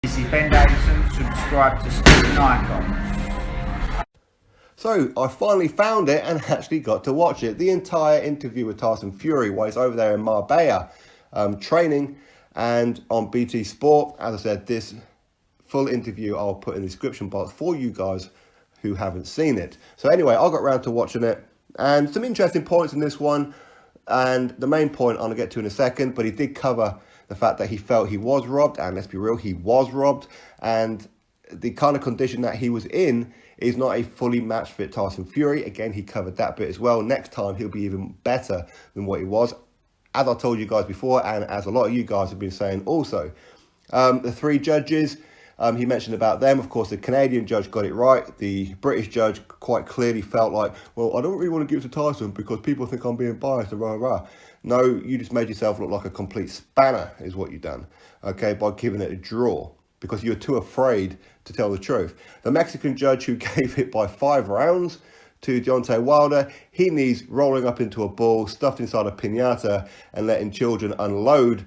This is Ben Davison. Subscribe to Stephen Icon. So I finally found it and actually got to watch it. The entire interview with Tyson Fury while he's over there in Marbella training, and on BT Sport. As I said, this full interview I'll put in the description box for you guys who haven't seen it. So anyway, I got around to watching it, and some interesting points in this one. And the main point I'm going to get to in a second, but he did cover the fact that he felt he was robbed, and let's be real, he was robbed, and the kind of condition that he was in is not a fully match fit Tyson Fury. Again, he covered that bit as well. Next time, he'll be even better than what he was, as I told you guys before, and as a lot of you guys have been saying also. The three judges, he mentioned about them. Of course, the Canadian judge got it right. The British judge quite clearly felt like, well, I don't really want to give it to Tyson because people think I'm being biased, and rah, rah. No, you just made yourself look like a complete spanner is what you've done, okay, by giving it a draw because you're too afraid to tell the truth. The Mexican judge who gave it by 5 rounds to Deontay Wilder, he needs rolling up into a ball, stuffed inside a piñata, and letting children unload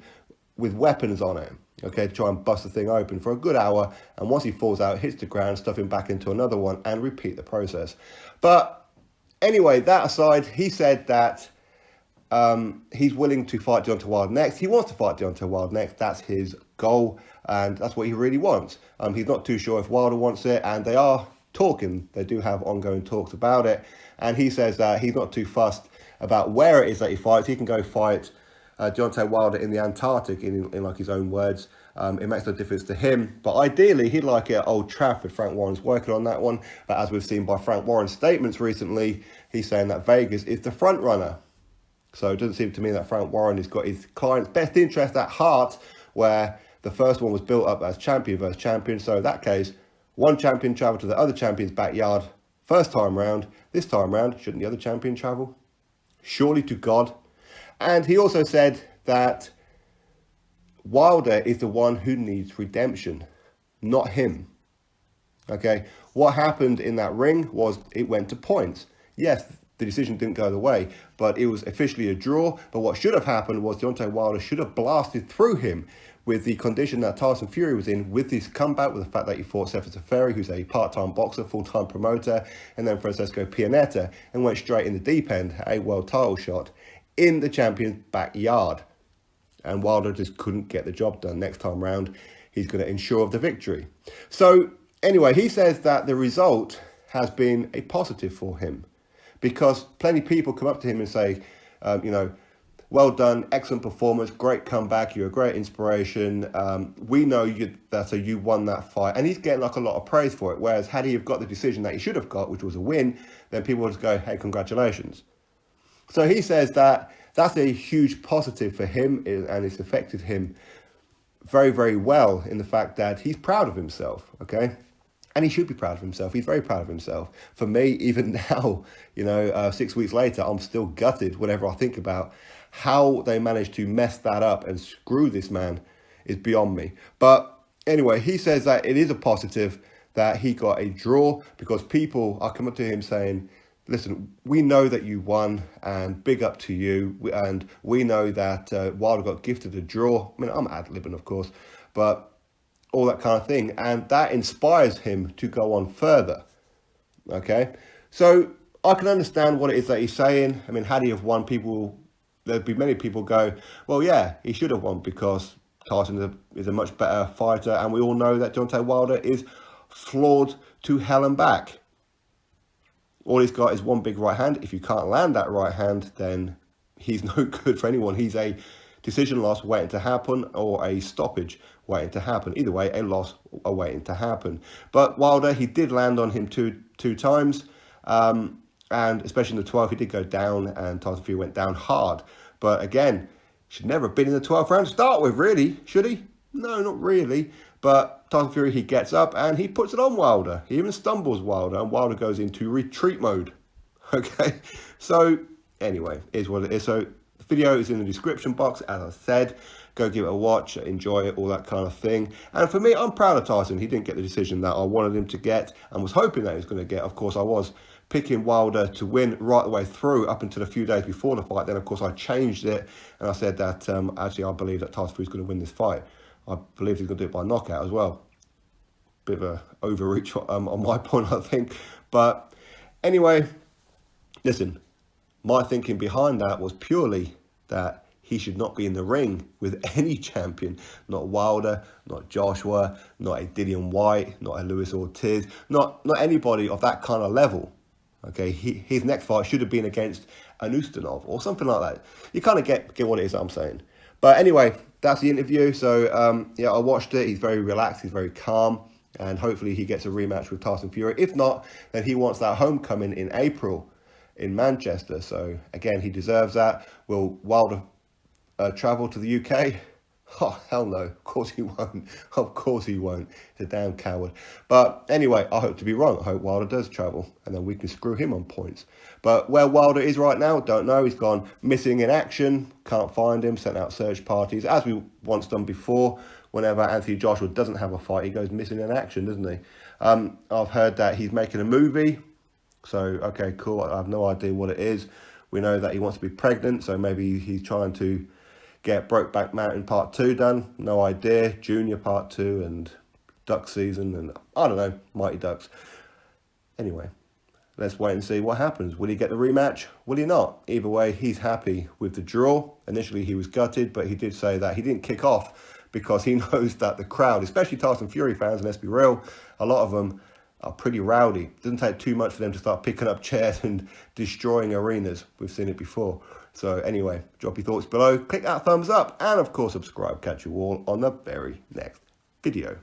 with weapons on it, okay, to try and bust the thing open for a good hour. And once he falls out, hits the ground, stuff him back into another one, and repeat the process. But anyway, that aside, he said that he's willing to fight Deontay Wilder next. He wants to fight Deontay Wilder next. That's his goal, and that's what he really wants. He's not too sure if Wilder wants it, and they are talking. They do have ongoing talks about it, and he says that he's not too fussed about where it is that he fights. He can go fight Deontay Wilder in the Antarctic, in like his own words. It makes no difference to him, but ideally he'd like it at Old Trafford. Frank Warren's working on that one, but as we've seen by Frank Warren's statements recently, he's saying that Vegas is the front runner. So it doesn't seem to me that Frank Warren has got his client's best interest at heart, where the first one was built up as champion versus champion. So in that case, one champion travel to the other champion's backyard first time round. This time round, shouldn't the other champion travel? Surely to God. And he also said that Wilder is the one who needs redemption, not him. Okay, what happened in that ring was it went to points. Yes, the decision didn't go the way, but it was officially a draw. But what should have happened was Deontay Wilder should have blasted through him with the condition that Tyson Fury was in, with his comeback, with the fact that he fought Tyson Fury, who's a part-time boxer, full-time promoter, and then Francesco Pianeta, and went straight in the deep end, a world title shot in the champion's backyard. And Wilder just couldn't get the job done. Next time round, he's going to ensure the victory. So anyway, he says that the result has been a positive for him, because plenty of people come up to him and say, well done, excellent performance, great comeback, you're a great inspiration. We know you won that fight. And he's getting like a lot of praise for it. Whereas had he have got the decision that he should have got, which was a win, then people would just go, hey, congratulations. So he says that that's a huge positive for him, and it's affected him very, very well in the fact that he's proud of himself, okay? And he should be proud of himself. He's very proud of himself. For me, even now, 6 weeks later, I'm still gutted whenever I think about how they managed to mess that up and screw this man is beyond me. But anyway, he says that it is a positive that he got a draw, because people are coming to him saying, listen, we know that you won, and big up to you. And we know that Wilder got gifted a draw. I mean, I'm ad-libbing, of course, but all that kind of thing. And that inspires him to go on further. Okay? So I can understand what it is that he's saying. I mean, had he have won, there'd be many people go, well, yeah, he should have won because Tyson is a much better fighter. And we all know that Deontay Wilder is flawed to hell and back. All he's got is one big right hand. If you can't land that right hand, then he's no good for anyone. He's a decision loss waiting to happen, or a stoppage waiting to happen. Either way, a loss waiting to happen. But Wilder, he did land on him two times. And especially in the 12th, he did go down, and Tyson Fury went down hard. But again, should never have been in the 12th round to start with, really. Should he? No, not really. But Tyson Fury, he gets up and he puts it on Wilder. He even stumbles Wilder, and Wilder goes into retreat mode. Okay? So, anyway, is what it is. So, the video is in the description box, as I said. Go give it a watch, enjoy it, all that kind of thing. And for me, I'm proud of Tyson. He didn't get the decision that I wanted him to get and was hoping that he was going to get. Of course, I was picking Wilder to win right the way through up until a few days before the fight. Then, of course, I changed it and I said that actually I believe that Tyson Fury is going to win this fight. I believe he's going to do it by knockout as well. Bit of a overreach on my point, I think. But anyway, listen, my thinking behind that was purely that he should not be in the ring with any champion. Not Wilder, not Joshua, not a Dillian White, not a Luis Ortiz, not anybody of that kind of level. Okay, his next fight should have been against an Ustinov or something like that. You kind of get what it is that I'm saying. But anyway, that's the interview. So, yeah, I watched it. He's very relaxed. He's very calm. And hopefully he gets a rematch with Tyson Fury. If not, then he wants that homecoming in April in Manchester. So, again, he deserves that. Will Wilder travel to the UK? Oh, hell no. Of course he won't. Of course he won't. He's a damn coward. But anyway, I hope to be wrong. I hope Wilder does travel. And then we can screw him on points. But where Wilder is right now, don't know. He's gone missing in action. Can't find him. Sent out search parties. As we once done before. Whenever Anthony Joshua doesn't have a fight, he goes missing in action, doesn't he? I've heard that he's making a movie. So, okay, cool. I have no idea what it is. We know that he wants to be pregnant. So maybe he's trying to get Brokeback Mountain Part 2 done. No idea. Junior Part 2 and Duck Season and I don't know, Mighty Ducks. Anyway, let's wait and see what happens. Will he get the rematch? Will he not? Either way, he's happy with the draw. Initially, he was gutted, but he did say that he didn't kick off because he knows that the crowd, especially Tyson Fury fans, and let's be real, a lot of them are pretty rowdy. It doesn't take too much for them to start picking up chairs and destroying arenas. We've seen it before. So anyway, drop your thoughts below, click that thumbs up, and of course subscribe. Catch you all on the very next video.